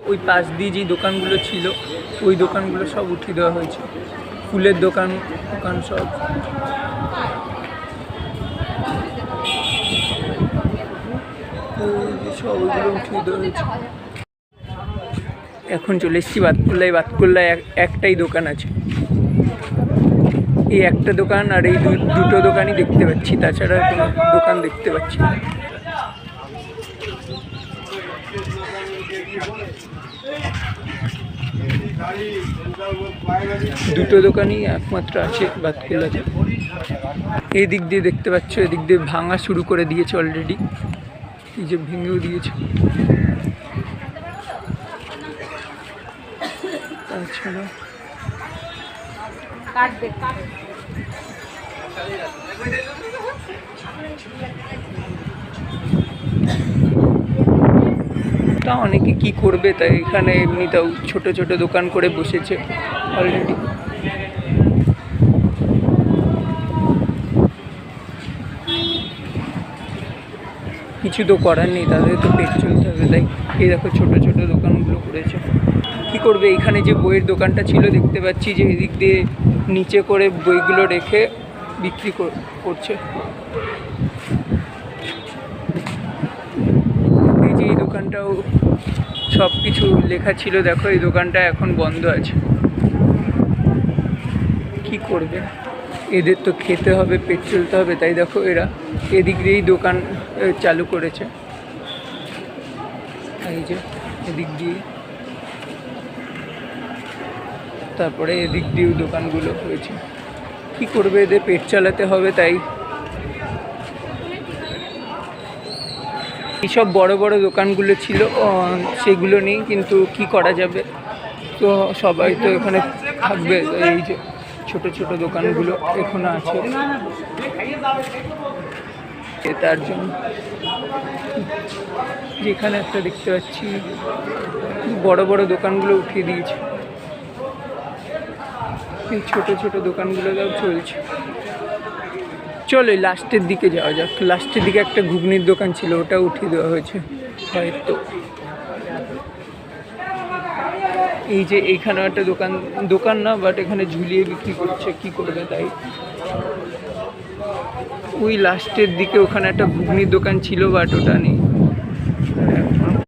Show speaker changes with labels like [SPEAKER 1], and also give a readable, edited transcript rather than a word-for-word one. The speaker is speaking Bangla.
[SPEAKER 1] ওই পাশ দিয়ে যে দোকানগুলো ছিল ওই দোকানগুলো সব উঠিয়ে দেওয়া হয়েছে, ফুলের দোকান সব। সব ওইগুলো উঠিয়ে দেওয়া হয়েছে। এখন চলে এসেছি বাতকুল্লায়। বাতকুল্লায় একটাই দোকান আছে, এই একটা দোকান আর এই দুটো দোকানই দেখতে পাচ্ছি, তাছাড়া কোনো দোকান দেখতে পাচ্ছি না। দুটো দোকানই একমাত্র আছে বাতকুল্লাতে। এই দিক দিয়ে দেখতে পাচ্ছ, এদিক দিয়ে ভাঙা শুরু করে দিয়েছে অলরেডি, এই যে ভেঙেও দিয়েছে। তাছাড়া তা অনেকে কি করবে, তাই এখানে এমনিতেও ছোট ছোট দোকান করে বসেছে অলরেডি। কিছু তো করার নেই, তাদের তো পেট চলতে হবে, তাই এই দেখো ছোট ছোট দোকানগুলো করেছে। কি করবে, এখানে যে বইয়ের দোকানটা ছিল দেখতে পাচ্ছি যে এদিক দিয়ে নিচে করে বইগুলো রেখে বিক্রি করছে। এই যে এই দোকানটাও সব কিছু লেখা ছিল, দেখো এই দোকানটা এখন বন্ধ আছে। কি করবে, এদের তো খেতে হবে, পেট চলতে হবে, তাই দেখো এরা এদিক দিয়েই দোকান চালু করেছে। এই যে এদিক দিয়ে, তারপরে এদিক দিয়েও দোকানগুলো হয়েছে। কি করবে, এদের পেট চালাতে হবে, তাই এইসব বড় বড় দোকানগুলো ছিল সেগুলো নেই, কিন্তু কি করা যাবে, তো সবাই তো এখানে থাকবে। এই যে ছোট ছোট দোকানগুলো এখনো আছে, তার জন্য যেখানে একটা দেখতে পাচ্ছি বড় বড় দোকানগুলো উঠিয়ে দিয়েছে, এই ছোট ছোট দোকানগুলো তাও চলছে। চলো লাস্টের দিকে যাওয়া যাক। লাস্টের দিকে একটা ঘুগনির দোকান ছিল, ওটা উঠিয়ে দেওয়া হয়েছে হয়তো। এই যে এইখানেও একটা দোকান না, বাট এখানে ঝুলিয়ে বিক্রি করছে, কি করবে তাই। ওই লাস্টের দিকে ওখানে একটা ঘুগনির দোকান ছিল, বাট ওটা নেই।